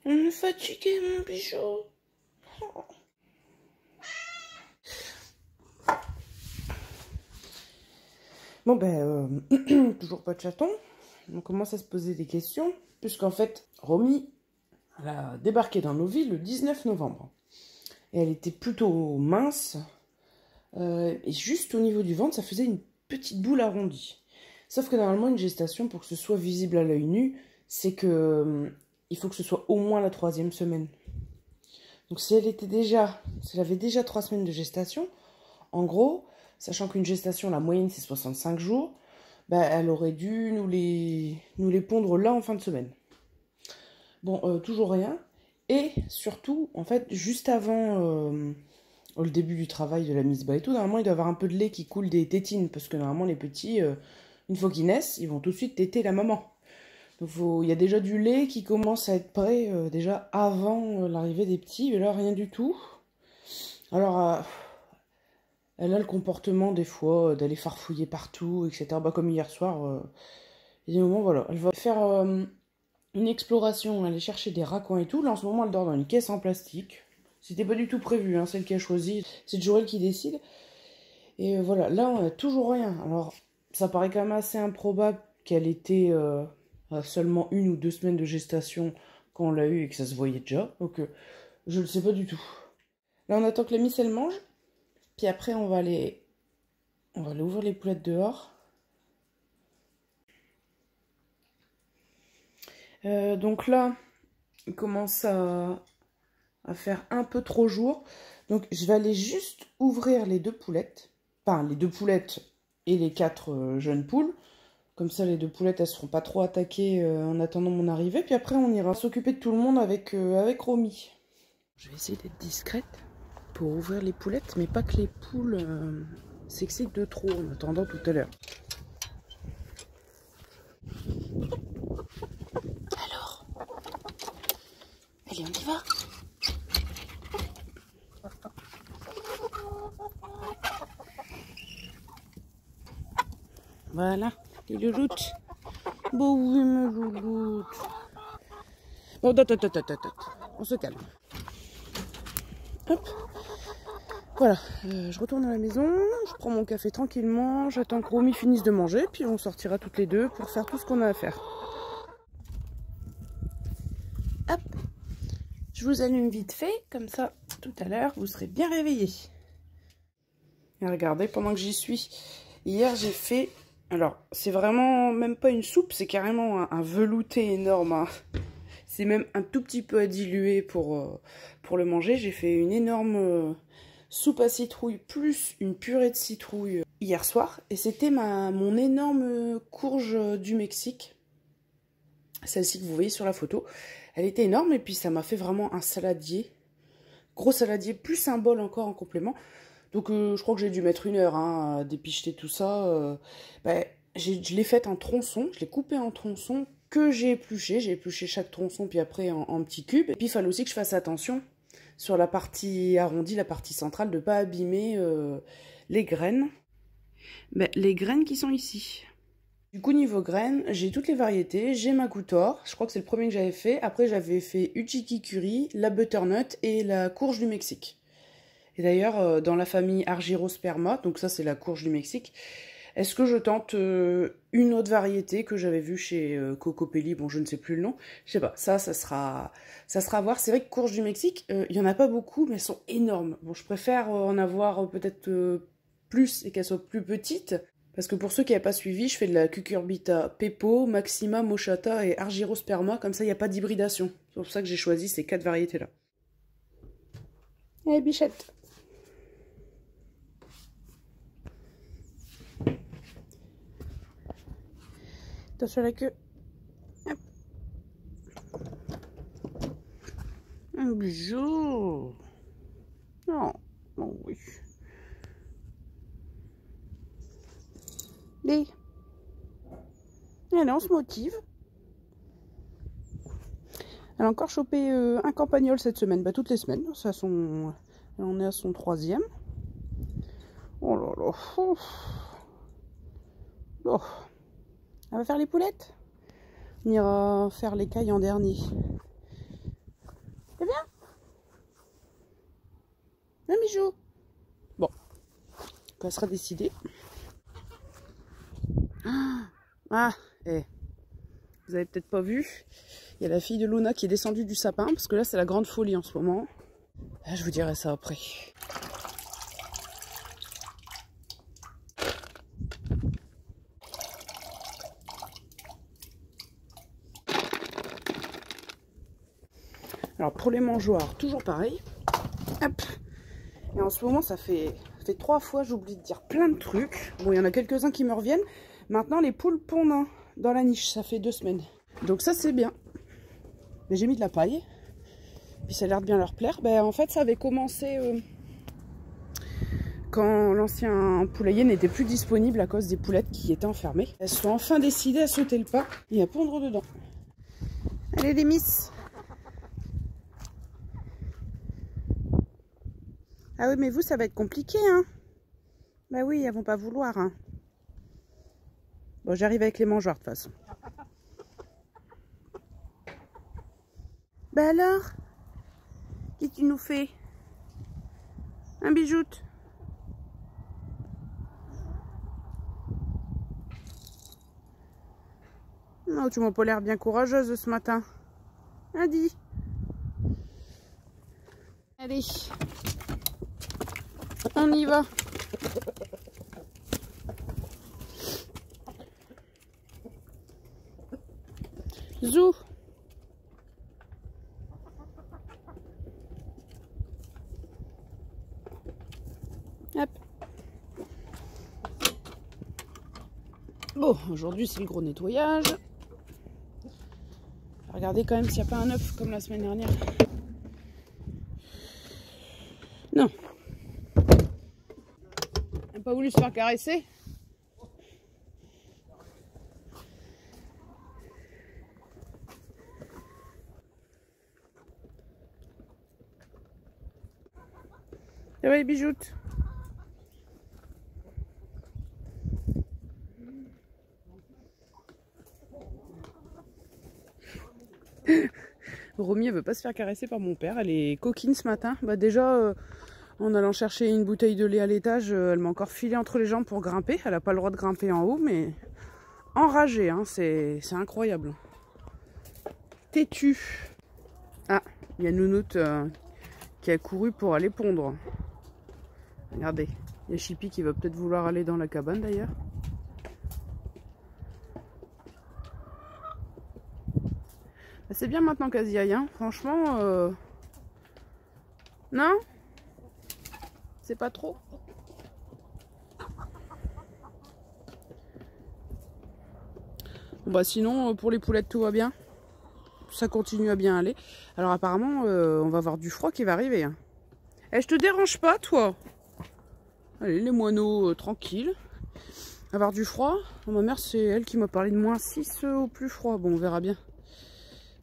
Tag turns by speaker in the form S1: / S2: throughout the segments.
S1: On est fatigué, mon bijou. Oh. Bon, ben, toujours pas de chaton. On commence à se poser des questions, puisqu'en fait, Romy, elle a débarqué dans nos vies le 19 novembre. Et elle était plutôt mince. Et juste au niveau du ventre, ça faisait une petite boule arrondie. Sauf que normalement, une gestation, pour que ce soit visible à l'œil nu, c'est que il faut que ce soit au moins la 3e semaine. Donc si elle avait déjà 3 semaines de gestation, en gros, sachant qu'une gestation, la moyenne c'est 65 jours, bah, elle aurait dû nous les pondre là en fin de semaine. Bon, toujours rien. Et surtout, en fait, juste avant le début du travail de la mise bas et tout, normalement il doit y avoir un peu de lait qui coule des tétines, parce que normalement les petits, une fois qu'ils naissent, ils vont tout de suite téter la maman. Donc il y a déjà du lait qui commence à être prêt déjà avant l'arrivée des petits, et là rien du tout. Alors elle a le comportement des fois d'aller farfouiller partout, etc. Bah, comme hier soir, il y a des moments, voilà, elle va faire une exploration, aller chercher des raccoins et tout. Là en ce moment elle dort dans une caisse en plastique. C'était pas du tout prévu, hein, celle qui a choisi, c'est toujours elle qui décide. Et voilà, là on a toujours rien. Alors ça paraît quand même assez improbable qu'elle était à seulement 1 ou 2 semaines de gestation quand on l'a eu et que ça se voyait déjà. Donc je le sais pas du tout. Là on attend que la miss elle mange. Puis après on va aller ouvrir les poulettes dehors. Donc là, il commence à faire un peu trop jour. Donc je vais aller juste ouvrir les 2 poulettes. Enfin, les 2 poulettes et les 4 jeunes poules. Comme ça, les 2 poulettes, elles ne seront pas trop attaquées en attendant mon arrivée. Puis après, on ira s'occuper de tout le monde avec Romy. Je vais essayer d'être discrète pour ouvrir les poulettes, mais pas que les poules s'excitent de trop en attendant tout à l'heure. Alors, allez, on y va. Voilà, les louloutes. Bon oui, mes louloutes. Bon, attends. On se calme. Hop. Voilà, je retourne à la maison, je prends mon café tranquillement, j'attends que Romy finisse de manger, puis on sortira toutes les 2 pour faire tout ce qu'on a à faire. Hop, je vous allume vite fait, comme ça, tout à l'heure, vous serez bien réveillés. Et regardez, pendant que j'y suis, hier j'ai fait, alors c'est vraiment même pas une soupe, c'est carrément un velouté énorme, hein. C'est même un tout petit peu à diluer pour le manger. J'ai fait une énorme soupe à citrouille plus une purée de citrouille hier soir. Et c'était mon énorme courge du Mexique. Celle-ci que vous voyez sur la photo. Elle était énorme et puis ça m'a fait vraiment un saladier. Gros saladier, plus un bol encore en complément. Donc je crois que j'ai dû mettre 1 heure hein, à dépicheter tout ça. Je l'ai faite en tronçons, je l'ai coupé en tronçons que j'ai épluché chaque tronçon puis après en petits cubes. Et puis il fallait aussi que je fasse attention sur la partie arrondie, la partie centrale, de ne pas abîmer les graines. Les graines qui sont ici. Du coup niveau graines, j'ai toutes les variétés, j'ai ma Goutor, je crois que c'est le premier que j'avais fait. Après j'avais fait Uchiki Curry, la Butternut et la courge du Mexique. Et d'ailleurs dans la famille Argyrosperma, donc ça c'est la courge du Mexique. Est-ce que je tente une autre variété que j'avais vue chez Cocopelli, bon je ne sais plus le nom, je sais pas, ça sera à voir. C'est vrai que courge du Mexique, il y en a pas beaucoup, mais elles sont énormes. Bon, je préfère en avoir peut-être plus et qu'elles soient plus petites, parce que pour ceux qui n'avaient pas suivi, je fais de la Cucurbita Pepo, Maxima, Mochata et Argyrosperma, comme ça il n'y a pas d'hybridation. C'est pour ça que j'ai choisi ces 4 variétés-là. Allez, bichette! Attention à la queue. Hop. Un bijou. Non. Oh oui. Allez. Allez, on se motive. Elle a encore chopé un campagnol cette semaine. Bah toutes les semaines. Elle en est à son 3e. Oh là là. Oh. On va faire les poulettes. On ira faire l'écaille en dernier. Un bijou. Bon, ça sera décidé. Ah, vous avez peut-être pas vu. Il y a la fille de Luna qui est descendue du sapin, parce que là c'est la grande folie en ce moment. Ah, je vous dirai ça après. Alors pour les mangeoires, toujours pareil. Hop. Et en ce moment, ça fait 3 fois, j'oublie de dire plein de trucs. Bon, il y en a quelques-uns qui me reviennent. Maintenant, les poules pondent dans la niche, ça fait 2 semaines. Donc ça, c'est bien. Mais j'ai mis de la paille. Puis ça a l'air de bien leur plaire. Ben, en fait, ça avait commencé quand l'ancien poulailler n'était plus disponible à cause des poulettes qui étaient enfermées. Elles sont enfin décidées à sauter le pas et à pondre dedans. Allez les miss! Ah oui, mais vous, ça va être compliqué, hein? Bah oui, elles vont pas vouloir, hein. Bon, j'arrive avec les mangeoires, de toute façon. Bah alors? Qu'est-ce que tu nous fais? Un bijoute? Non, tu m'as pas l'air bien courageuse ce matin. Adi. Allez. On y va. Zou. Hop. Bon, aujourd'hui c'est le gros nettoyage. Regardez quand même s'il n'y a pas un œuf comme la semaine dernière. Non. Elle n'a pas voulu se faire caresser. Ça va les bijoutes? Romy, elle veut pas se faire caresser par mon père. Elle est coquine ce matin. Bah déjà, en allant chercher une bouteille de lait à l'étage, elle m'a encore filé entre les jambes pour grimper. Elle n'a pas le droit de grimper en haut, mais enragée, hein, c'est incroyable. Têtue. Ah, il y a Nounoute qui a couru pour aller pondre. Regardez, il y a Chippy qui va peut-être vouloir aller dans la cabane d'ailleurs. C'est bien maintenant qu'elle y aille, hein. Franchement, non? C'est pas trop? Bah sinon, pour les poulettes, tout va bien. Ça continue à bien aller. Alors apparemment, on va avoir du froid qui va arriver. Hein. Eh, je te dérange pas, toi? Allez, les moineaux, tranquilles. Avoir du froid. Ma mère, c'est elle qui m'a parlé de -6 au plus froid. Bon, on verra bien.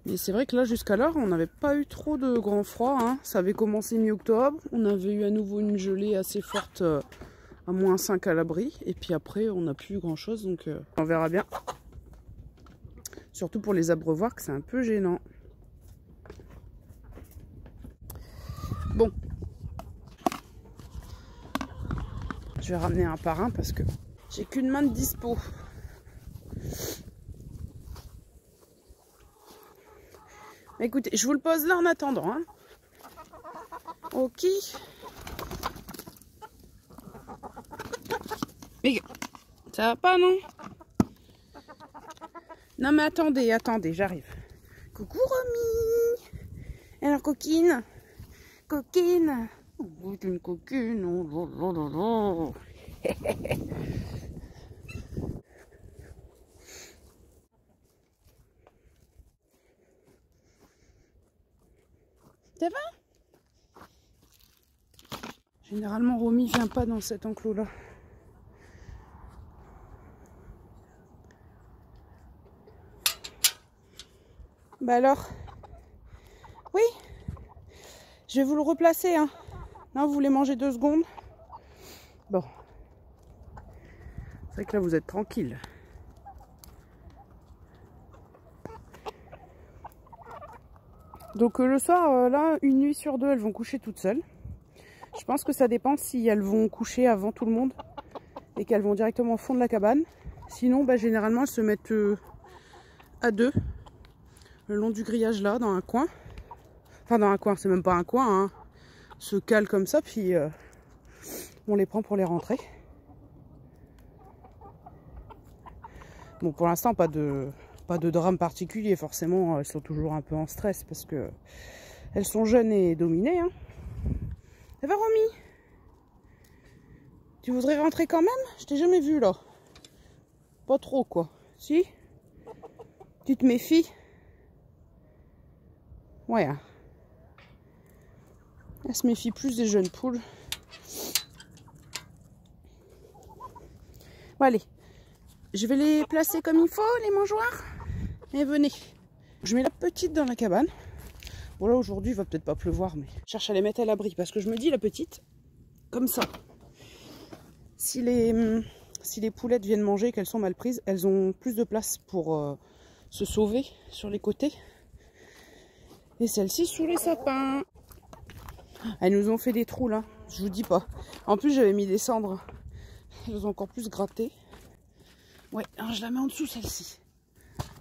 S1: Mais c'est vrai que là, jusqu'alors, on n'avait pas eu trop de grand froid. Hein. Ça avait commencé mi-octobre. On avait eu à nouveau une gelée assez forte à -5 à l'abri. Et puis après, on n'a plus eu grand-chose. Donc, on verra bien. Surtout pour les abreuvoirs, que c'est un peu gênant. Bon. Je vais ramener un par un parce que j'ai qu'une main de dispo. Écoutez, je vous le pose là en attendant. Hein. Ok. Mais ça va pas, non? Non mais attendez, attendez, j'arrive. Coucou Romy. Alors coquine. Coquine. Oh, t'es une coquine. Oh, oh, oh, oh. Ça va? Généralement, Romy vient pas dans cet enclos-là. Bah alors? Oui? Je vais vous le replacer, hein. Non, vous voulez manger 2 secondes? Bon. C'est vrai que là, vous êtes tranquille. Donc le soir, là, une nuit sur 2, elles vont coucher toutes seules. Je pense que ça dépend si elles vont coucher avant tout le monde et qu'elles vont directement au fond de la cabane. Sinon, bah, généralement, elles se mettent à deux, le long du grillage là, dans un coin. Enfin, dans un coin, c'est même pas un coin, hein. Se calent comme ça, puis on les prend pour les rentrer. Bon, pour l'instant, pas de drame particulier. Forcément, elles sont toujours un peu en stress parce que elles sont jeunes et dominées. Hein. Ça va, Romy? Tu voudrais rentrer quand même? Je t'ai jamais vu là. Pas trop, quoi. Si? Tu te méfies? Ouais. Hein. Elle se méfie plus des jeunes poules. Bon, allez. Je vais les placer comme il faut, les mangeoires. Et venez. Je mets la petite dans la cabane. Bon là aujourd'hui il va peut-être pas pleuvoir, mais je cherche à les mettre à l'abri parce que je me dis la petite, comme ça, si les poulettes viennent manger, qu'elles sont mal prises, elles ont plus de place pour se sauver sur les côtés. Et celle-ci sous les sapins. Elles nous ont fait des trous là, je vous dis pas. En plus j'avais mis des cendres, elles ont encore plus gratté. Ouais, alors je la mets en dessous celle-ci.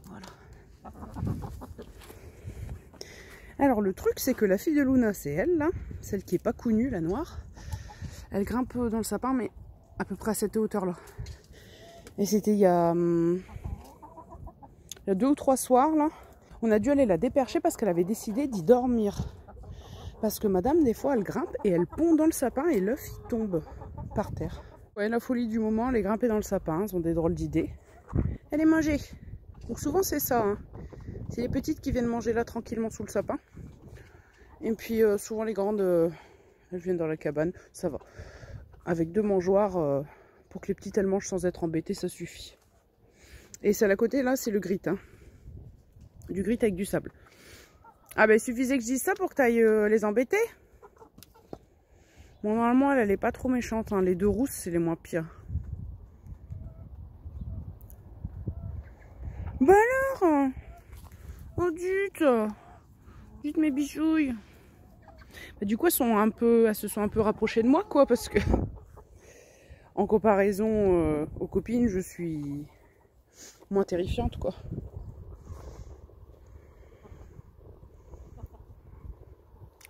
S1: Voilà. Alors le truc c'est que la fille de Luna, c'est elle là, celle qui est pas connue, la noire. Elle grimpe dans le sapin mais à peu près à cette hauteur là. Et c'était il y a 2 ou 3 soirs là. On a dû aller la dépercher parce qu'elle avait décidé d'y dormir. Parce que madame des fois elle grimpe et elle pond dans le sapin et l'œuf il tombe par terre. Ouais, la folie du moment, elle est grimpée dans le sapin, elles ont des drôles d'idées. Elle est mangée. Donc souvent c'est ça, hein. C'est les petites qui viennent manger là tranquillement sous le sapin. Et puis souvent les grandes, elles viennent dans la cabane, ça va. Avec 2 mangeoires, pour que les petites elles mangent sans être embêtées, ça suffit. Et celle à côté là, c'est le grit. Hein. Du grit avec du sable. Ah ben il suffisait que je dise ça pour que tu ailles les embêter. Bon normalement elle est pas trop méchante, hein. Les 2 rousses c'est les moins pires. Bah alors, oh dites mes bichouilles. Bah, du coup elles se sont un peu rapprochées de moi quoi, parce que en comparaison aux copines je suis moins terrifiante quoi.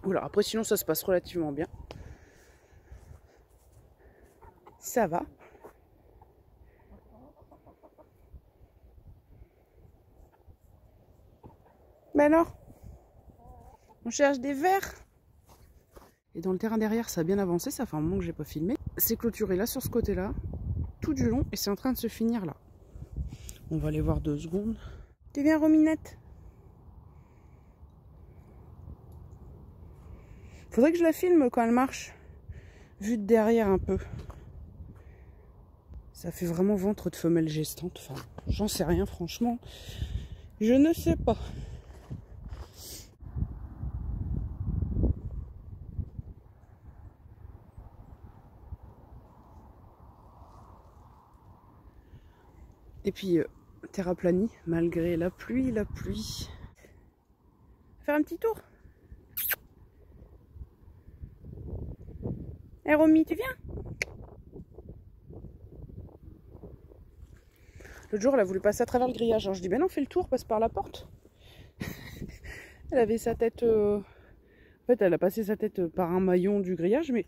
S1: Voilà, après sinon ça se passe relativement bien. Ça va. Mais alors, on cherche des vers. Et dans le terrain derrière, ça a bien avancé, ça fait un moment que j'ai pas filmé. C'est clôturé là sur ce côté-là, tout du long, et c'est en train de se finir là. On va aller voir 2 secondes. Tu viens, Rominette? Faudrait que je la filme quand elle marche, vue de derrière un peu. Ça fait vraiment ventre de femelle gestante. Enfin, j'en sais rien franchement. Je ne sais pas. Et puis, terraplanie, malgré la pluie, Faire un petit tour. Hé Romy, tu viens? L'autre jour, elle a voulu passer à travers le grillage. Alors je dis, ben non, fais le tour, passe par la porte. Elle avait sa tête... En fait, elle a passé sa tête par un maillon du grillage, mais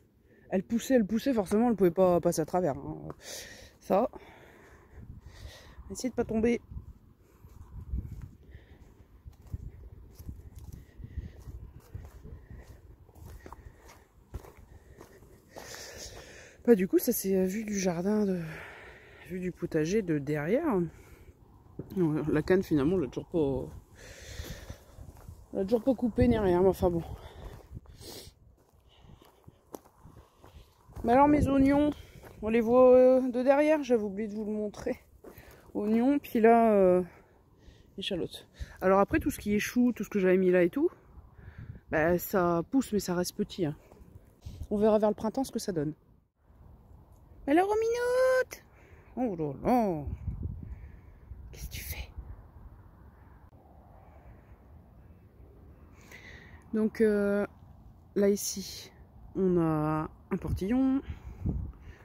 S1: elle poussait, forcément, elle ne pouvait pas passer à travers. Hein. Ça... Essayez de pas tomber. Bah du coup ça c'est vue du jardin, vue du potager de derrière. La canne finalement on l'a toujours pas coupée ni rien, mais enfin bon. Mais alors mes oignons, on les voit de derrière, j'avais oublié de vous le montrer. Oignons, puis là échalotes. Alors après tout ce qui est chou, tout ce que j'avais mis là et tout, bah, ça pousse mais ça reste petit. Hein. On verra vers le printemps ce que ça donne. Alors Rominoute! Oh là là! Qu'est-ce que tu fais? Donc là ici, on a un portillon.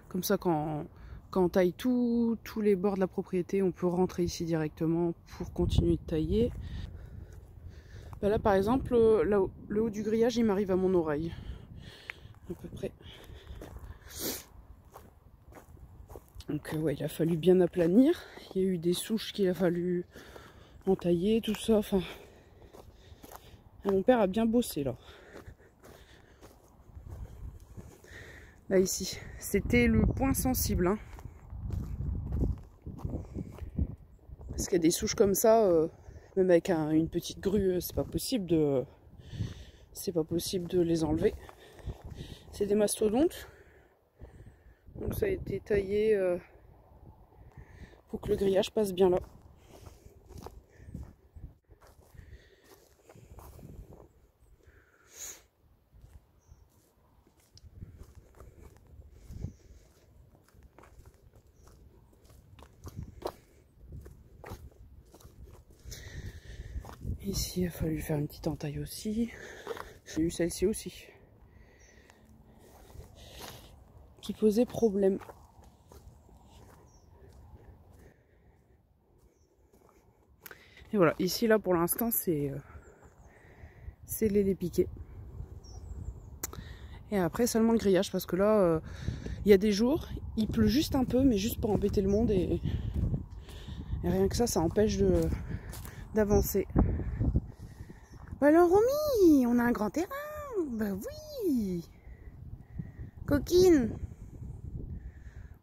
S1: Comme ça, quand on taille tous les bords de la propriété, on peut rentrer ici directement pour continuer de tailler. Ben là, par exemple, le haut du grillage, il m'arrive à mon oreille. À peu près. Donc ouais, il a fallu bien aplanir. Il y a eu des souches qu'il a fallu entailler, tout ça. Enfin, mon père a bien bossé là. Là ici, c'était le point sensible. Hein. Parce qu'il y a des souches comme ça, même avec une petite grue, c'est pas possible de les enlever. C'est des mastodontes. Donc ça a été taillé pour que le grillage passe bien là. Ici, il a fallu faire une petite entaille aussi. J'ai eu celle-ci aussi. Qui posait problème. Et voilà, ici là pour l'instant c'est les piquets. Et après seulement le grillage parce que là il y a des jours, il pleut juste un peu mais juste pour embêter le monde et rien que ça empêche d'avancer. Bah alors Romy, on a un grand terrain. Bah oui. Coquine.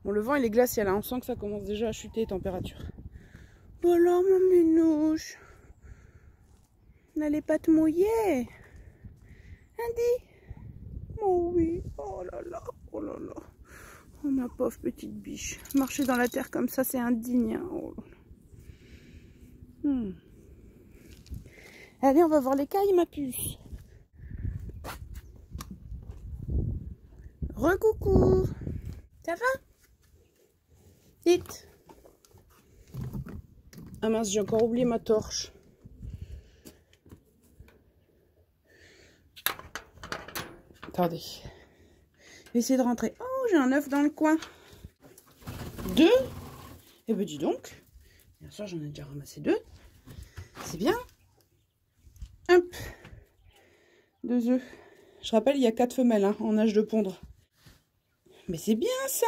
S1: Bon le vent il est glacial, hein. On sent que ça commence déjà à chuter les températures. Oh là, mon minouche. N'allez pas te mouiller. Andy. Oh oui. Oh là là. Oh là là. Oh ma pauvre petite biche. Marcher dans la terre comme ça, c'est indigne. Hein. Oh là là. Allez, on va voir les cailles, ma puce. Recoucou. Ça va? Vite. Ah mince, j'ai encore oublié ma torche. Attendez. Je vais essayer de rentrer. Oh, j'ai un œuf dans le coin. 2. Eh ben dis donc. Bien sûr, j'en ai déjà ramassé 2. C'est bien. Hop. 2 œufs. Je rappelle, il y a 4 femelles hein, en âge de pondre. Mais c'est bien ça.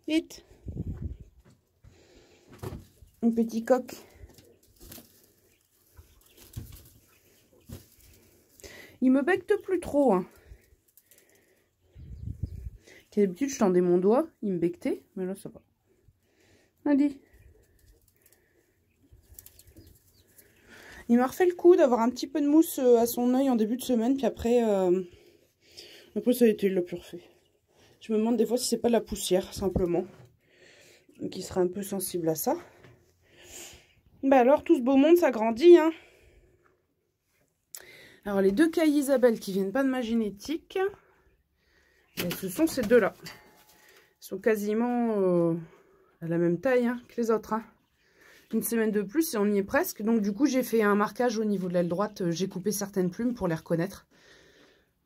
S1: Vite. Un petit coq. Il me becte plus trop. Hein. D'habitude, je tendais mon doigt, il me bectait, mais là, ça va. Allez. Il m'a refait le coup d'avoir un petit peu de mousse à son œil en début de semaine, puis après, ça a été, il l'a plus refait. Je me demande des fois si c'est pas de la poussière, simplement, qui serait un peu sensible à ça. Bah alors, tout ce beau monde, ça grandit, hein. Alors, les 2 cailles Isabelle qui viennent pas de ma génétique, ce sont ces 2-là. Ils sont quasiment à la même taille hein, que les autres. Hein. Une semaine de plus et on y est presque. Donc du coup, j'ai fait un marquage au niveau de l'aile droite. J'ai coupé certaines plumes pour les reconnaître.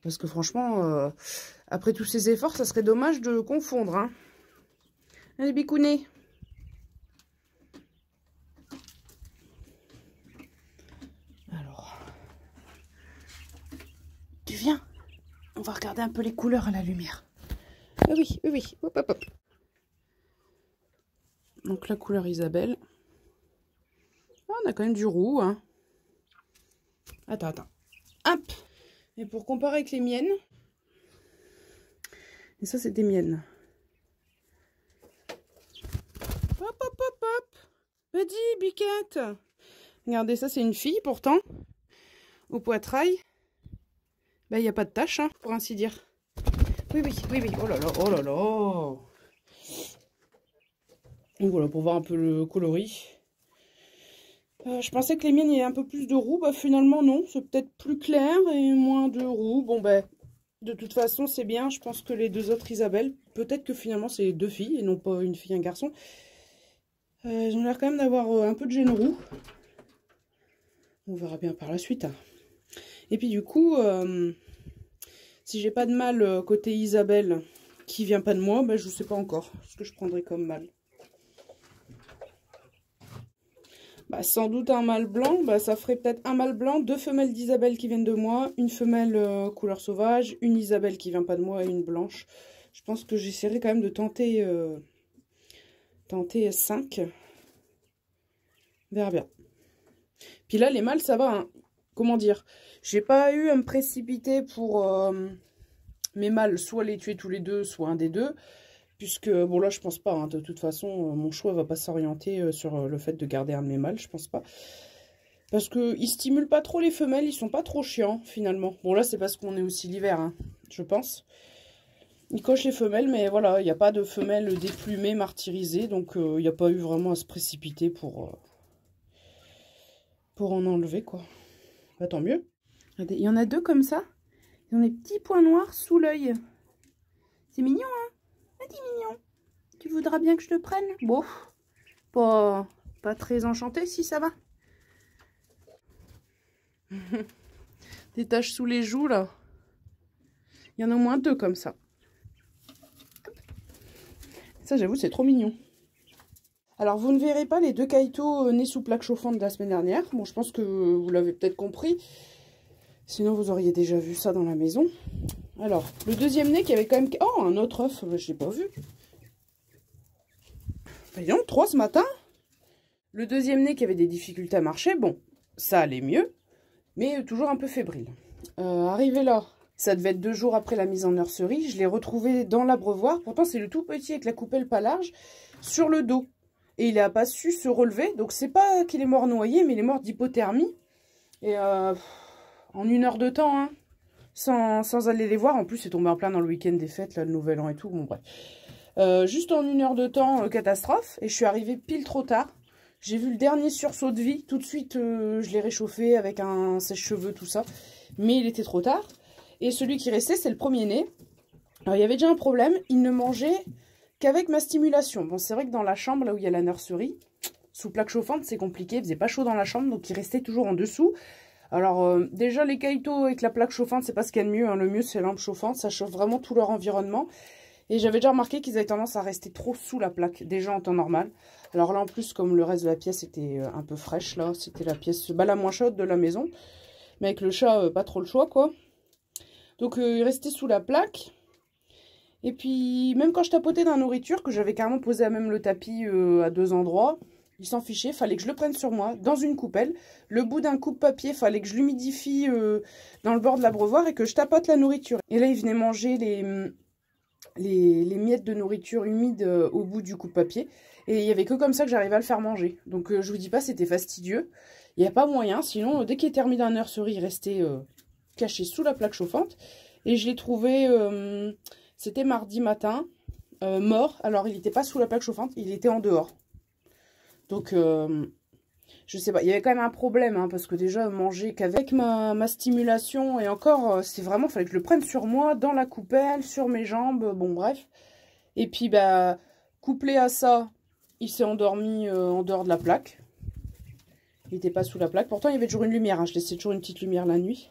S1: Parce que franchement, après tous ces efforts, ça serait dommage de confondre. Hein. Allez, bicounet. Alors, tu viens? On va regarder un peu les couleurs à la lumière. Ah oui, oui, oui. Hop, hop, hop. Donc la couleur Isabelle. Ah, on a quand même du roux. Hein. Attends. Hop. Et pour comparer avec les miennes. Et ça, c'est des miennes. Hop, hop, hop, hop. Vas-y, biquette. Regardez, ça, c'est une fille pourtant. Au poitrail. Ben, il n'y a pas de tache, hein, pour ainsi dire. Oui, oui, oui, oui. Oh là là, oh là là. Donc voilà, pour voir un peu le coloris. Je pensais que les miennes, il y avait un peu plus de roux. Bah, finalement, non. C'est peut-être plus clair et moins de roux. Bon, ben, de toute façon, c'est bien. Je pense que les 2 autres Isabelle, peut-être que finalement, c'est 2 filles et non pas une fille et un garçon. Ils ont l'air quand même d'avoir un peu de gène roux. On verra bien par la suite. Hein. Et puis, du coup, Si j'ai pas de mâle côté Isabelle qui vient pas de moi, ben, je sais pas encore ce que je prendrai comme mâle. Bah, sans doute un mâle blanc, bah, ça ferait peut-être un mâle blanc, 2 femelles d'Isabelle qui viennent de moi, une femelle couleur sauvage, une Isabelle qui vient pas de moi et une blanche. Je pense que j'essaierai quand même de tenter, tenter 5. On verra bien. Puis là, les mâles, ça va, hein. Comment dire? J'ai pas eu à me précipiter pour mes mâles, soit les tuer tous les deux, soit un des deux. Puisque, bon là je pense pas, hein, de toute façon, mon choix va pas s'orienter sur le fait de garder un de mes mâles, je pense pas. Parce qu'ils stimulent pas trop les femelles, ils sont pas trop chiants finalement. Bon là c'est parce qu'on est aussi l'hiver, hein, je pense. Ils cochent les femelles, mais voilà, il n'y a pas de femelles déplumées, martyrisées, donc il n'y a pas eu vraiment à se précipiter pour en enlever quoi. Bah, tant mieux. Il y en a 2 comme ça, ils ont des petits points noirs sous l'œil. C'est mignon, hein? C'est mignon. Tu voudras bien que je te prenne? Bon, pas très enchanté si ça va. Des taches sous les joues là. Il y en a au moins 2 comme ça. Ça j'avoue c'est trop mignon. Alors vous ne verrez pas les 2 Kaito nés sous plaque chauffante de la semaine dernière. Bon je pense que vous l'avez peut-être compris. Sinon vous auriez déjà vu ça dans la maison. Alors le deuxième nez qui avait quand même... Oh un autre œuf, je l'ai pas vu. Voyons, 3 ce matin. Le deuxième nez qui avait des difficultés à marcher, bon, ça allait mieux, mais toujours un peu fébrile. Arrivé là, ça devait être 2 jours après la mise en nurserie, je l'ai retrouvé dans l'abreuvoir, pourtant c'est le tout petit avec la coupelle pas large, sur le dos. Et il n'a pas su se relever, donc c'est pas qu'il est mort noyé, mais il est mort d'hypothermie. Et en 1 heure de temps, hein, sans aller les voir, en plus c'est tombé en plein dans le week-end des fêtes, là, le nouvel an et tout, bon bref. Juste en 1 heure de temps, catastrophe, et je suis arrivée pile trop tard. J'ai vu le dernier sursaut de vie, tout de suite je l'ai réchauffé avec un sèche-cheveux, tout ça, mais il était trop tard. Et celui qui restait, c'est le premier-né. Alors il y avait déjà un problème, il ne mangeait qu'avec ma stimulation. Bon c'est vrai que dans la chambre, là où il y a la nurserie, sous plaque chauffante, c'est compliqué, il faisait pas chaud dans la chambre, donc il restait toujours en dessous. Alors déjà les Kaito avec la plaque chauffante, c'est pas ce qu'il y a de mieux, hein. Le mieux c'est la lampe chauffante, ça chauffe vraiment tout leur environnement. Et j'avais déjà remarqué qu'ils avaient tendance à rester trop sous la plaque, déjà en temps normal. Alors là, en plus, comme le reste de la pièce était un peu fraîche, là, c'était la pièce la moins chaude de la maison. Mais avec le chat, pas trop le choix, quoi. Donc, il restait sous la plaque. Et puis, même quand je tapotais dans la nourriture, que j'avais carrément posé à même le tapis à 2 endroits, il s'en fichait, fallait que je le prenne sur moi, dans une coupelle. Le bout d'un coupe-papier, fallait que je l'humidifie dans le bord de l'abreuvoir et que je tapote la nourriture. Et là, il venait manger les miettes de nourriture humides au bout du coupe-papier. Et il n'y avait que comme ça que j'arrivais à le faire manger. Donc je vous dis pas, c'était fastidieux. Il n'y a pas moyen, sinon dès qu'il est terminé dans la nurserie, il restait caché sous la plaque chauffante. Et je l'ai trouvé, c'était mardi matin, mort. Alors il n'était pas sous la plaque chauffante, il était en dehors. Donc je sais pas, il y avait quand même un problème, hein, parce que déjà manger qu'avec ma stimulation, et encore, c'est vraiment, il fallait que je le prenne sur moi, dans la coupelle, sur mes jambes, bon bref. Et puis bah, couplé à ça, il s'est endormi en dehors de la plaque. Il n'était pas sous la plaque, pourtant il y avait toujours une lumière, hein. Je laissais toujours une petite lumière la nuit.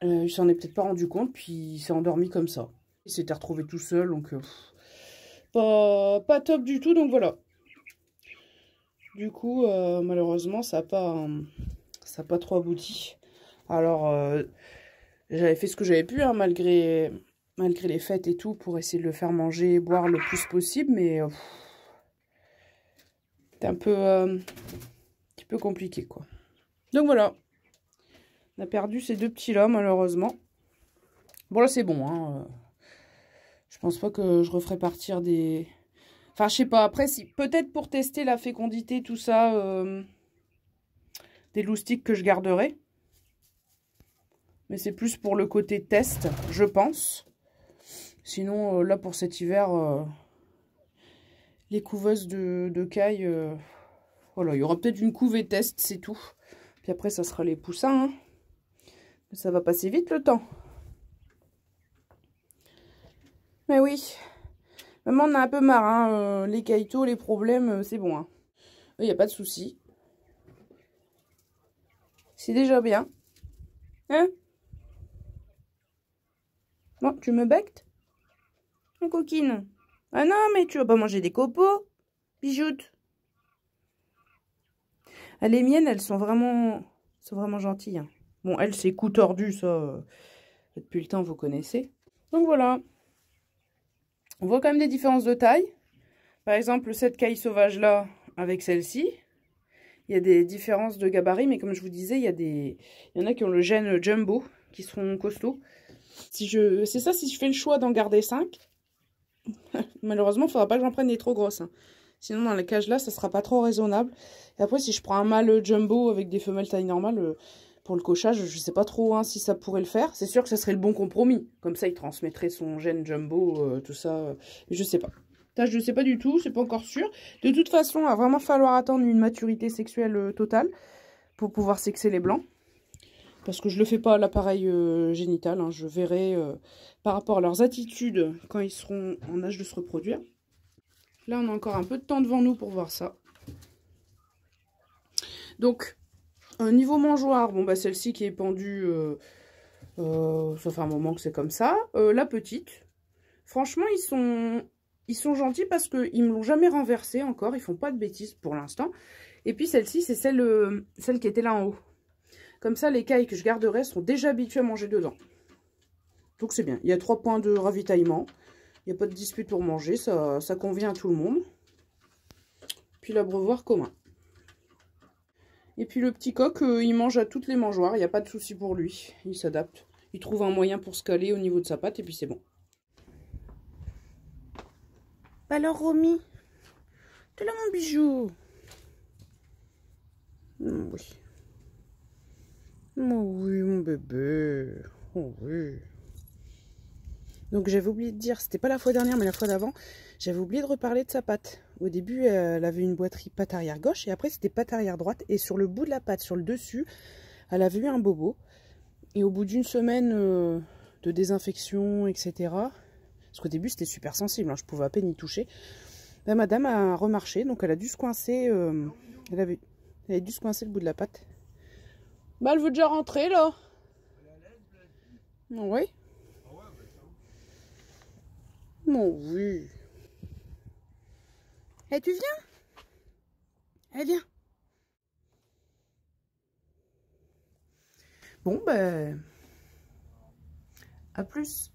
S1: Il s'en est peut-être pas rendu compte, puis il s'est endormi comme ça. Il s'était retrouvé tout seul, donc pas top du tout, donc voilà. Du coup, malheureusement, ça n'a pas trop abouti. Alors, j'avais fait ce que j'avais pu, hein, malgré les fêtes et tout, pour essayer de le faire manger et boire le plus possible, mais c'était un petit peu compliqué, quoi. Donc voilà, on a perdu ces 2 petits-là, malheureusement. Bon, là, c'est bon, hein. Je pense pas que je referai partir des... Enfin, je sais pas, après, si peut-être pour tester la fécondité, tout ça, des loustiques que je garderai. Mais c'est plus pour le côté test, je pense. Sinon, là, pour cet hiver, les couveuses de caille, voilà, il y aura peut-être une couvée test, c'est tout. Puis après, ça sera les poussins, hein. Mais ça va passer vite, le temps. Mais oui, maman on a un peu marre, hein. Les Kaito, les problèmes, c'est bon, hein. Il n'y a pas de souci. C'est déjà bien. Hein? Bon, tu me bectes? Ma coquine. Ah non, mais tu vas pas manger des copeaux, bijoute. Ah, les miennes, elles sont vraiment gentilles. Hein. Bon, elle, c'est cou tordu, ça. Depuis le temps, vous connaissez. Donc voilà. On voit quand même des différences de taille. Par exemple, cette caille sauvage-là, avec celle-ci, il y a des différences de gabarit. Mais comme je vous disais, il y en a qui ont le gène jumbo, qui seront costauds. C'est ça, si je fais le choix d'en garder 5. Malheureusement, il ne faudra pas que j'en prenne des trop grosses. Hein. Sinon, dans la cage là, ça sera pas trop raisonnable. Et après, si je prends un mâle jumbo avec des femelles taille normale, pour le cochage, je sais pas trop hein, si ça pourrait le faire. C'est sûr que ça serait le bon compromis. Comme ça, il transmettrait son gène jumbo, tout ça. Je sais pas. Ça, je sais pas du tout, c'est pas encore sûr. De toute façon, il va vraiment falloir attendre une maturité sexuelle totale pour pouvoir sexer les blancs. Parce que je le fais pas à l'appareil génital. Hein. Je verrai par rapport à leurs attitudes quand ils seront en âge de se reproduire. Là, on a encore un peu de temps devant nous pour voir ça. Donc, niveau mangeoire, bon, bah, celle-ci qui est pendue, ça fait un moment que c'est comme ça. La petite, franchement, ils sont gentils parce qu'ils ne me l'ont jamais renversée encore. Ils font pas de bêtises pour l'instant. Et puis, celle-ci, c'est celle qui était là en haut. Comme ça, les cailles que je garderai sont déjà habituées à manger dedans. Donc, c'est bien. Il y a 3 points de ravitaillement. Il n'y a pas de dispute pour manger. Ça convient à tout le monde. Puis, l'abreuvoir commun. Et puis le petit coq, il mange à toutes les mangeoires, il n'y a pas de souci pour lui. Il s'adapte. Il trouve un moyen pour se caler au niveau de sa patte et puis c'est bon. Alors Romy, t'es là mon bijou. Oui. Oh oui, mon bébé. Oh oui. Donc j'avais oublié de dire, c'était pas la fois dernière mais la fois d'avant, j'avais oublié de reparler de sa patte. Au début, elle avait une boiterie patte arrière gauche et après c'était patte arrière droite. Et sur le bout de la patte, sur le dessus, elle avait eu un bobo. Et au bout d'une semaine de désinfection, etc., parce qu'au début c'était super sensible, hein, je pouvais à peine y toucher, ben, madame a remarché, donc elle a dû se coincer, elle avait dû se coincer le bout de la patte. Bah elle veut déjà rentrer là. Oui. Bon oui. Eh tu viens? Eh viens. Bon ben, à plus.